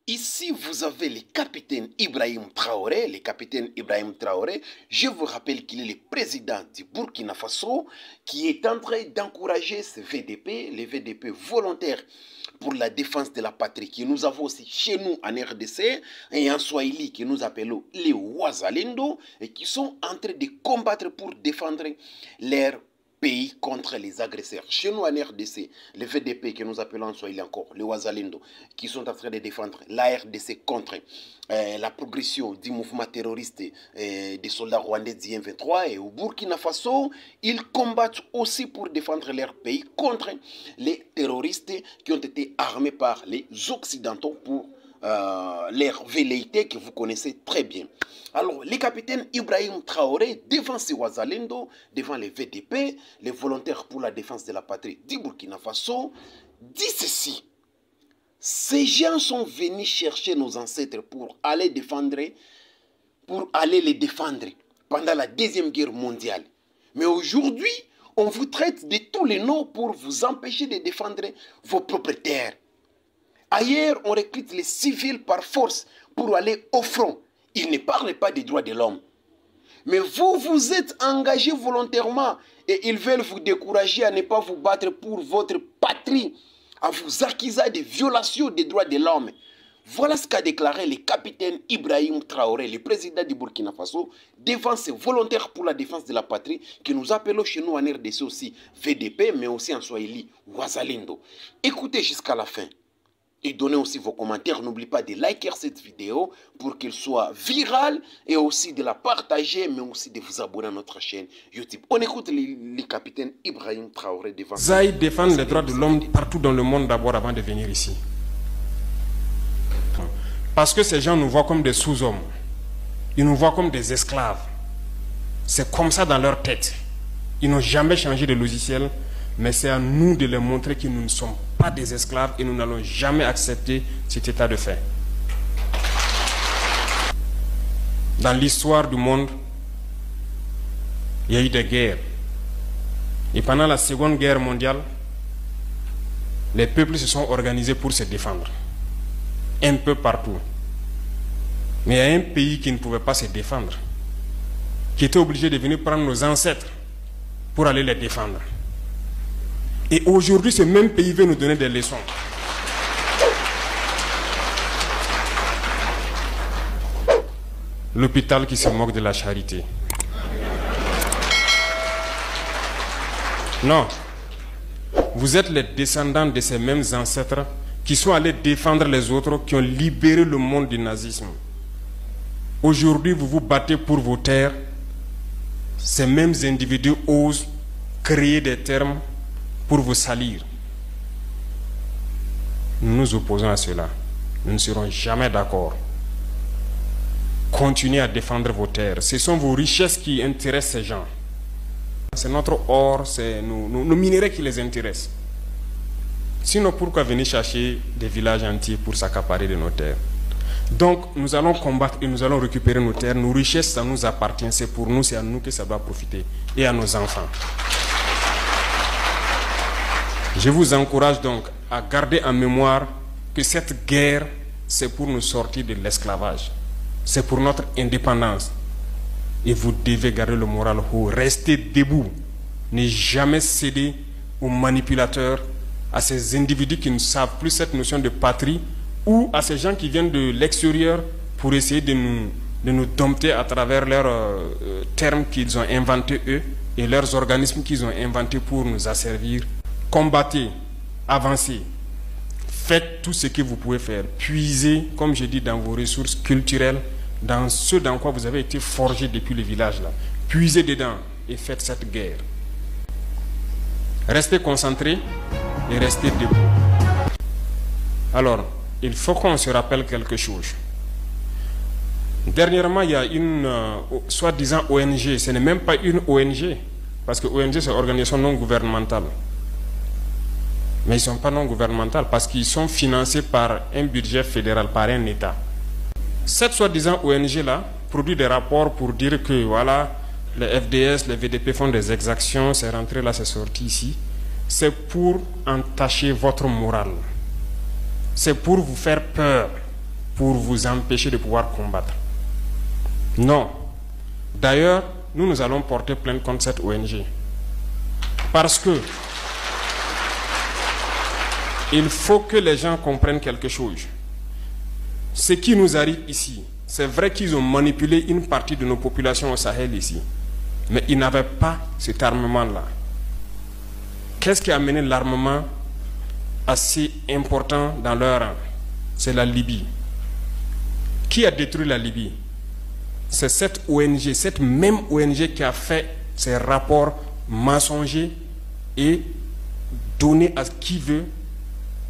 Ici, vous avez le capitaine Ibrahim Traoré. Le capitaine Ibrahim Traoré, je vous rappelle qu'il est le président du Burkina Faso qui est en train d'encourager ce VDP, les VDP volontaires pour la défense de la patrie, que nous avons aussi chez nous en RDC et en Swahili, que nous appelons les Wazalendo, et qui sont en train de combattre pour défendre leur pays contre les agresseurs. Chez nous en RDC, les VDP que nous appelons en Swahili encore, les Wazalendo, qui sont en train de défendre la RDC contre la progression du mouvement terroriste des soldats rwandais du M23, et au Burkina Faso, ils combattent aussi pour défendre leur pays contre les terroristes qui ont été armés par les Occidentaux pour leur velléité que vous connaissez très bien. Alors, le capitaine Ibrahim Traoré, devant ces Wazalendo, devant les VDP, les volontaires pour la défense de la patrie du Burkina Faso, dit ceci. Ces gens sont venus chercher nos ancêtres pour aller les défendre pendant la Deuxième Guerre mondiale. Mais aujourd'hui, on vous traite de tous les noms pour vous empêcher de défendre vos propres terres. Ailleurs, on recrute les civils par force pour aller au front. Ils ne parlent pas des droits de l'homme. Mais vous, vous êtes engagés volontairement et ils veulent vous décourager à ne pas vous battre pour votre patrie, à vous accuser de violations des droits de l'homme. Voilà ce qu'a déclaré le capitaine Ibrahim Traoré, le président du Burkina Faso, devant ces volontaires pour la défense de la patrie, que nous appelons chez nous en RDC aussi VDP, mais aussi en Swahili, Wazalendo. Écoutez jusqu'à la fin. Et donnez aussi vos commentaires. N'oubliez pas de liker cette vidéo pour qu'elle soit virale et aussi de la partager, mais aussi de vous abonner à notre chaîne YouTube. On écoute le capitaine Ibrahim Traoré devant... Zaï défend les droits de l'homme partout dans le monde d'abord avant de venir ici. Parce que ces gens nous voient comme des sous-hommes. Ils nous voient comme des esclaves. C'est comme ça dans leur tête. Ils n'ont jamais changé de logiciel, mais c'est à nous de leur montrer que nous ne sommes pas des esclaves et nous n'allons jamais accepter cet état de fait. Dans l'histoire du monde, il y a eu des guerres. Et pendant la Seconde Guerre mondiale, les peuples se sont organisés pour se défendre. Un peu partout. Mais il y a un pays qui ne pouvait pas se défendre, qui était obligé de venir prendre nos ancêtres pour aller les défendre. Et aujourd'hui, ce même pays veut nous donner des leçons. L'hôpital qui se moque de la charité. Non. Vous êtes les descendants de ces mêmes ancêtres qui sont allés défendre les autres, qui ont libéré le monde du nazisme. Aujourd'hui, vous vous battez pour vos terres. Ces mêmes individus osent créer des termes pour vous salir. Nous nous opposons à cela. Nous ne serons jamais d'accord. Continuez à défendre vos terres. Ce sont vos richesses qui intéressent ces gens. C'est notre or, c'est nos minerais qui les intéressent. Sinon, pourquoi venir chercher des villages entiers pour s'accaparer de nos terres? Donc, nous allons combattre et nous allons récupérer nos terres. Nos richesses, ça nous appartient. C'est pour nous, c'est à nous que ça doit profiter. Et à nos enfants. Je vous encourage donc à garder en mémoire que cette guerre, c'est pour nous sortir de l'esclavage. C'est pour notre indépendance. Et vous devez garder le moral haut. Restez debout. Ne jamais céder aux manipulateurs, à ces individus qui ne savent plus cette notion de patrie, ou à ces gens qui viennent de l'extérieur pour essayer de nous dompter à travers leurs termes qu'ils ont inventés eux et leurs organismes qu'ils ont inventés pour nous asservir. Combattez, avancez, faites tout ce que vous pouvez faire. Puisez, comme je dis, dans vos ressources culturelles, dans ce dans quoi vous avez été forgé depuis le village là. Puisez dedans et faites cette guerre. Restez concentrés et restez debout. Alors, il faut qu'on se rappelle quelque chose. Dernièrement, il y a une soi-disant ONG. Ce n'est même pas une ONG, parce que ONG, c'est organisation non gouvernementale. Mais ils ne sont pas non gouvernementaux parce qu'ils sont financés par un budget fédéral, par un État. Cette soi-disant ONG-là produit des rapports pour dire que voilà, les FDS, les VDP font des exactions, c'est rentré là, c'est sorti ici. C'est pour entacher votre morale. C'est pour vous faire peur. pour vous empêcher de pouvoir combattre. Non. D'ailleurs, nous allons porter plainte contre cette ONG. Parce que il faut que les gens comprennent quelque chose. Ce qui nous arrive ici, c'est vrai qu'ils ont manipulé une partie de nos populations au Sahel ici, mais ils n'avaient pas cet armement-là. Qu'est-ce qui a amené l'armement assez important dans leur rang? C'est la Libye. Qui a détruit la Libye? C'est cette ONG, cette même ONG qui a fait ces rapports mensongers et donné à qui veut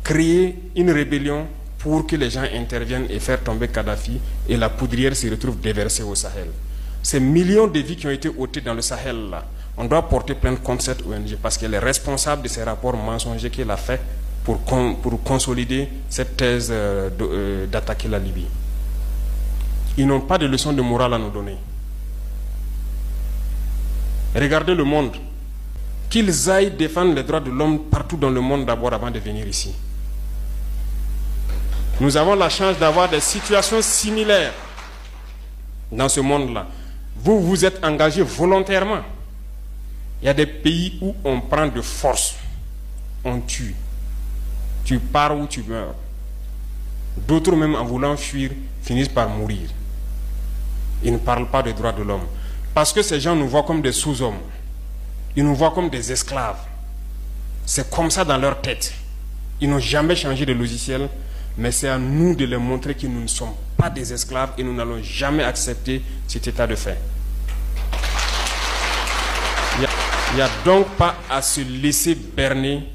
créer une rébellion pour que les gens interviennent et faire tomber Kadhafi et la poudrière se retrouve déversée au Sahel. Ces millions de vies qui ont été ôtées dans le Sahel là, on doit porter plainte contre cette ONG parce qu'elle est responsable de ces rapports mensongers qu'elle a fait pour consolider cette thèse d'attaquer la Libye. Ils n'ont pas de leçon de morale à nous donner. Regardez le monde. Qu'ils aillent défendre les droits de l'homme partout dans le monde d'abord avant de venir ici. Nous avons la chance d'avoir des situations similaires dans ce monde-là. Vous vous êtes engagés volontairement. Il y a des pays où on prend de force, on tue. Tu pars ou tu meurs. D'autres même en voulant fuir finissent par mourir. Ils ne parlent pas des droits de l'homme. Parce que ces gens nous voient comme des sous-hommes. Ils nous voient comme des esclaves. C'est comme ça dans leur tête. Ils n'ont jamais changé de logiciel, mais c'est à nous de leur montrer que nous ne sommes pas des esclaves et nous n'allons jamais accepter cet état de fait. Il n'y a donc pas à se laisser berner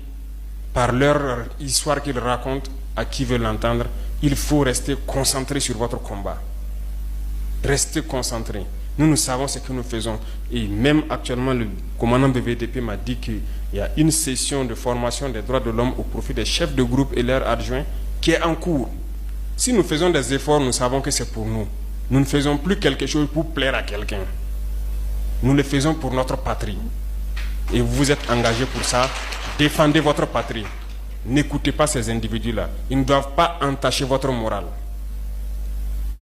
par leur histoire qu'ils racontent à qui veut l'entendre. Il faut rester concentré sur votre combat. Restez concentré. Nous savons ce que nous faisons. Et même actuellement, le commandant BVDP m'a dit qu'il y a une session de formation des droits de l'homme au profit des chefs de groupe et leurs adjoints qui est en cours. Si nous faisons des efforts, nous savons que c'est pour nous. Nous ne faisons plus quelque chose pour plaire à quelqu'un. Nous le faisons pour notre patrie. Et vous vous êtes engagés pour ça. Défendez votre patrie. N'écoutez pas ces individus-là. Ils ne doivent pas entacher votre morale.